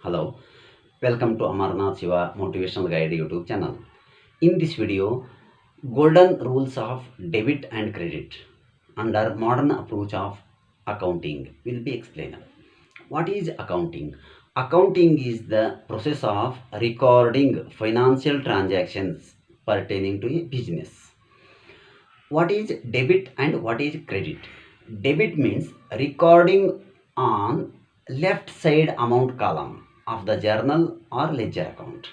Hello, welcome to Amarnath Shiva Motivational Guide YouTube channel. In this video, golden rules of debit and credit under modern approach of accounting will be explained. What is accounting? Accounting is the process of recording financial transactions pertaining to a business. What is debit and what is credit? Debit means recording on left side amount column of the journal or ledger account.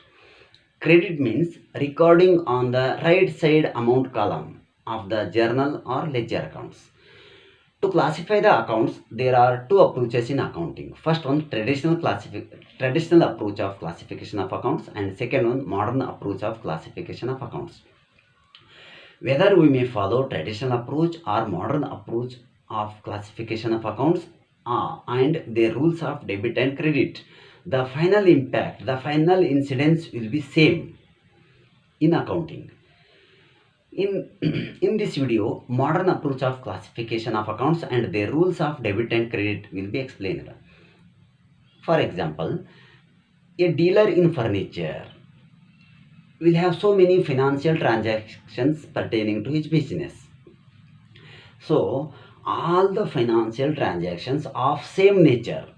Credit means recording on the right side amount column of the journal or ledger accounts. To classify the accounts, there are two approaches in accounting. First one, traditional approach of classification of accounts, and second one, modern approach of classification of accounts. Whether we may follow traditional approach or modern approach of classification of accounts and the rules of debit and credit, the final impact, the final incidence will be same in accounting. In this video, modern approach of classification of accounts and the rules of debit and credit will be explained. For example, a dealer in furniture will have so many financial transactions pertaining to his business. So, all the financial transactions of same nature,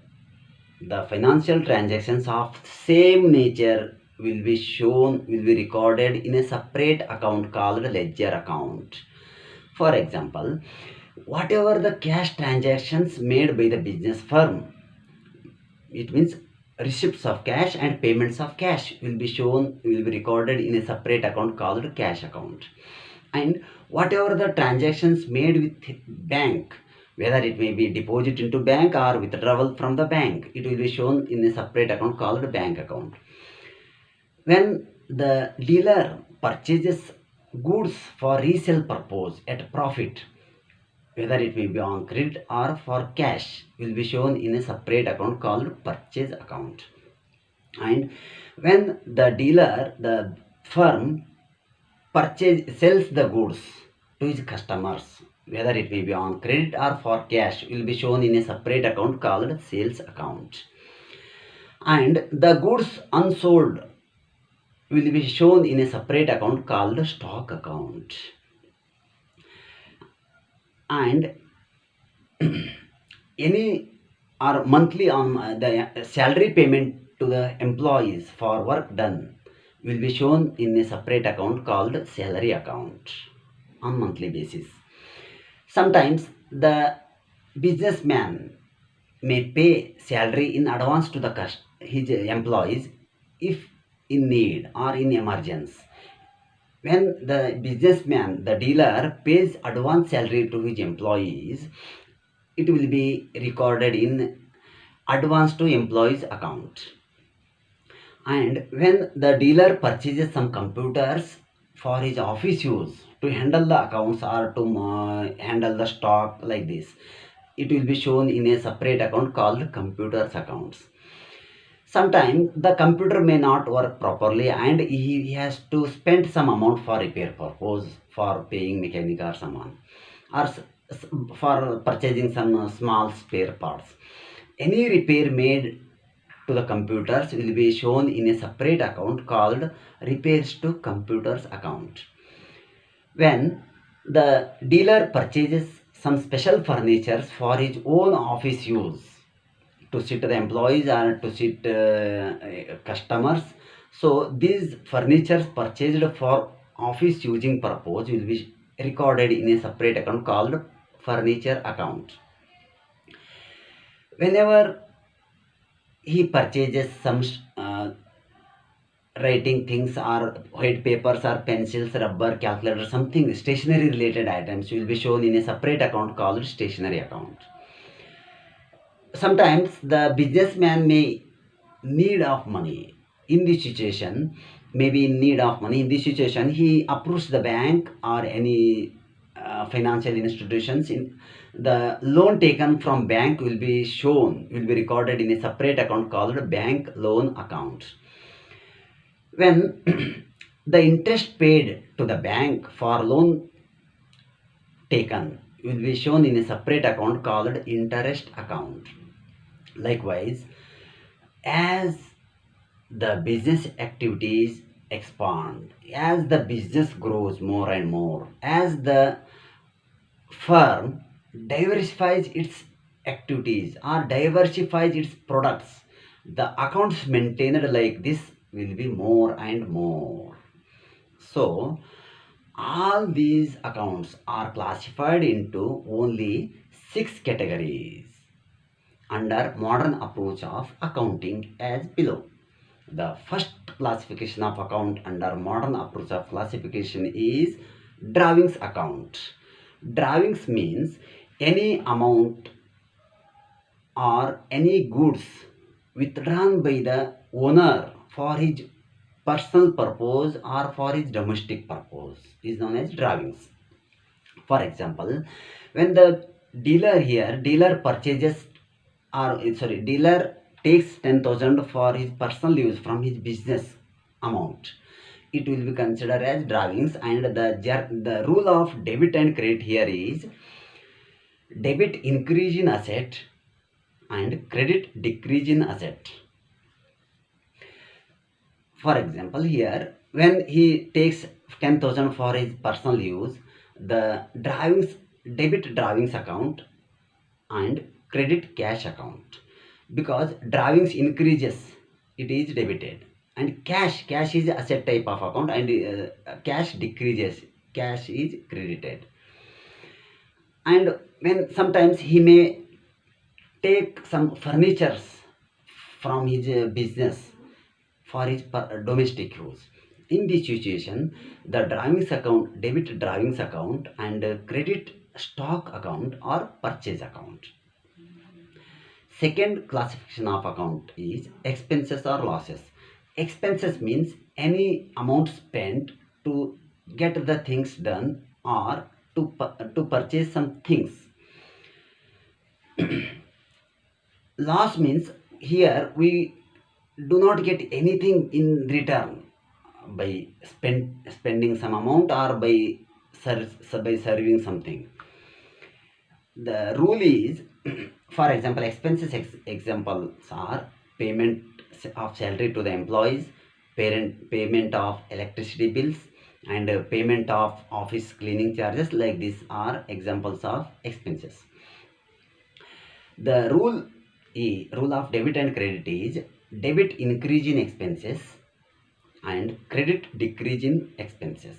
the financial transactions of same nature will be recorded in a separate account called ledger account. For example, whatever the cash transactions made by the business firm, it means receipts of cash and payments of cash will be recorded in a separate account called cash account. And whatever the transactions made with bank, whether it may be deposit into bank or withdrawal from the bank, it will be shown in a separate account called bank account. When the dealer purchases goods for resale purpose at profit, whether it may be on credit or for cash, will be shown in a separate account called purchase account. And when the firm sells the goods to his customers, whether it may be on credit or for cash, will be shown in a separate account called sales account. And the goods unsold will be shown in a separate account called stock account. And any or monthly on the salary payment to the employees for work done will be shown in a separate account called salary account on monthly basis. Sometimes the businessman may pay salary in advance to his employees if in need or in emergency. When the businessman, the dealer, pays advance salary to his employees, it will be recorded in advance to employees account. And when the dealer purchases some computers for his office use to handle the accounts or to handle the stock like this, it will be shown in a separate account called computers accounts. Sometimes the computer may not work properly and he has to spend some amount for repair purpose, for paying mechanic or someone, or for purchasing some small spare parts. Any repair made to the computers will be shown in a separate account called repairs to computers account. When the dealer purchases some special furniture for his own office use, to sit the employees or to sit customers, so these furnitures purchased for office using purpose will be recorded in a separate account called furniture account. Whenever he purchases some writing things or white papers or pencils, rubber, calculator, something stationery related items will be shown in a separate account called stationery account. Sometimes the businessman may need of money. In this situation, maybe in need of money, in this situation he approves the bank or any financial institutions. In the loan taken from bank will be recorded in a separate account called bank loan account. When the interest paid to the bank for loan taken will be shown in a separate account called interest account. Likewise, As the business activities expand, as the business grows more and more, as the firm diversifies its activities or diversifies its products, the accounts maintained like this will be more and more. So, all these accounts are classified into only six categories under modern approach of accounting as below. The first classification of account under modern approach of classification is drawings account. Drawings means any amount or any goods withdrawn by the owner for his personal purpose or for his domestic purpose is known as drawings. For example, when the dealer purchases or dealer takes 10,000 for his personal use from his business amount, it will be considered as drawings. And the rule of debit and credit here is debit increase in asset and credit decrease in asset. For example, here when he takes 10,000 for his personal use, the debit drawings account and credit cash account, because drawings increases, it is debited, and cash is asset type of account, and cash decreases, cash is credited. And when sometimes he may take some furnitures from his business for his domestic use. In this situation, the drawings account, debit drawings account and credit stock account or purchase account. Second classification of account is expenses or losses. Expenses means any amount spent to get the things done or to purchase some things. Loss means here we do not get anything in return by spending some amount or by serving something. The rule is, for example, expenses examples are payment of salary to the employees, payment of electricity bills, and payment of office cleaning charges. Like these are examples of expenses. The rule of debit and credit is debit increase in expenses and credit decrease in expenses.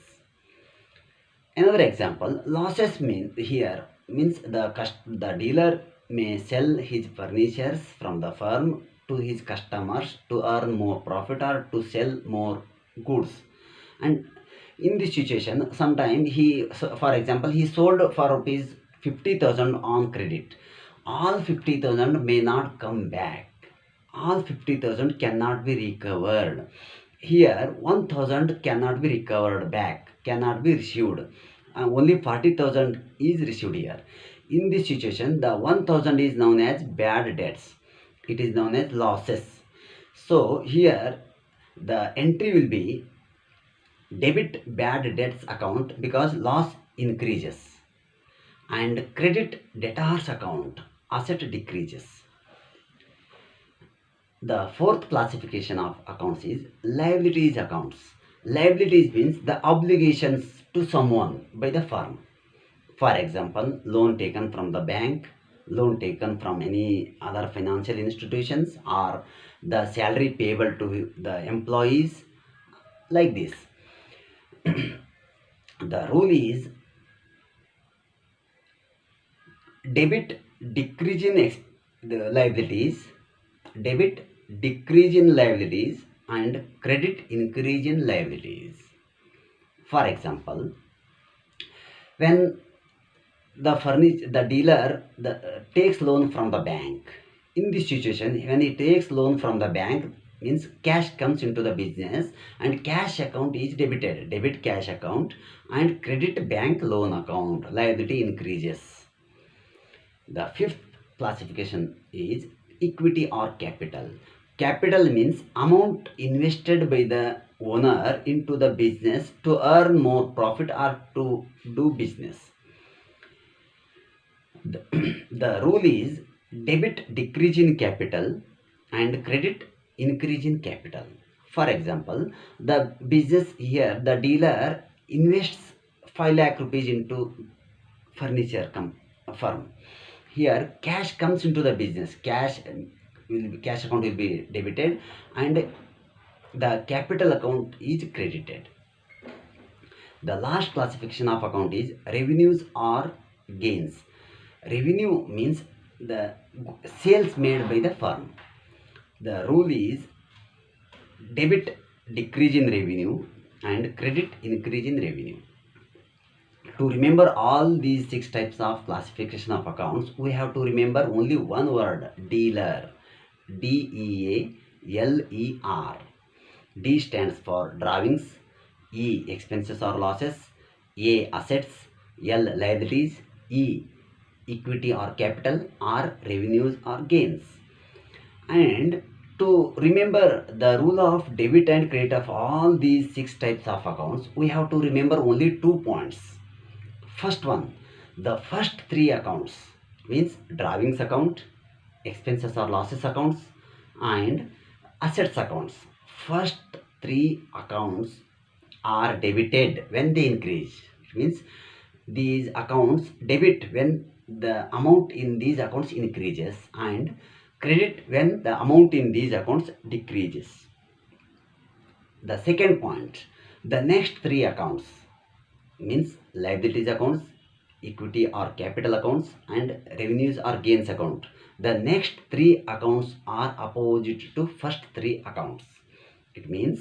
Another example, losses means the dealer may sell his furnitures from the firm to his customers to earn more profit or to sell more goods. And in this situation, sometimes for example, he sold for rupees 50,000 on credit. All 50,000 may not come back. All 50,000 cannot be recovered. Here 1,000 cannot be recovered back, cannot be received. Only 40,000 is received here. In this situation, the 1,000 is known as bad debts. It is known as losses. So here the entry will be debit bad debts account because loss increases, and credit debtors account, asset decreases. The fourth classification of accounts is liabilities accounts. Liabilities means the obligations to someone by the firm. For example, loan taken from the bank, loan taken from any other financial institutions, or the salary payable to the employees, like this. The rule is debit decrease in the liabilities, debit decrease in liabilities, and credit increase in liabilities. For example, when the dealer takes loan from the bank, in this situation, when he takes loan from the bank, means cash comes into the business and cash account is debited, debit cash account, and credit bank loan account, liability increases. The fifth classification is equity or capital. Capital means amount invested by the owner into the business to earn more profit or to do business. The rule is debit decrease in capital and credit increase in capital. For example, the business here, the dealer invests 5 lakh rupees into furniture firm. Here, cash comes into the business. Cash account will be debited, and the capital account is credited. The last classification of account is revenues or gains. Revenue means the sales made by the firm. The rule is debit decrease in revenue and credit increase in revenue. To remember all these 6 types of classification of accounts, we have to remember only one word: dealer. DEALER. D stands for drawings, E expenses or losses, A assets, L liabilities, E equity or capital, or revenues or gains. And to remember the rule of debit and credit of all these 6 types of accounts, we have to remember only 2 points. First one, the first 3 accounts means drawings account, expenses or losses accounts, and assets accounts. First 3 accounts are debited when they increase. It means these accounts debit when the amount in these accounts increases, and credit when the amount in these accounts decreases. The second point, the next 3 accounts means liabilities accounts, equity or capital accounts, and revenues or gains account. The next 3 accounts are opposite to first 3 accounts. It means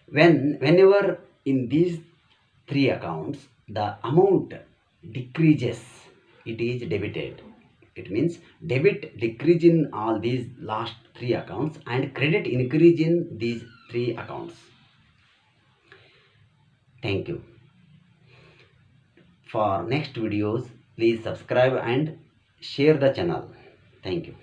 whenever in these 3 accounts the amount decreases, it is debited. It means debit decrease in all these last 3 accounts and credit increase in these 3 accounts. Thank you. For next videos, please subscribe and share the channel. Thank you.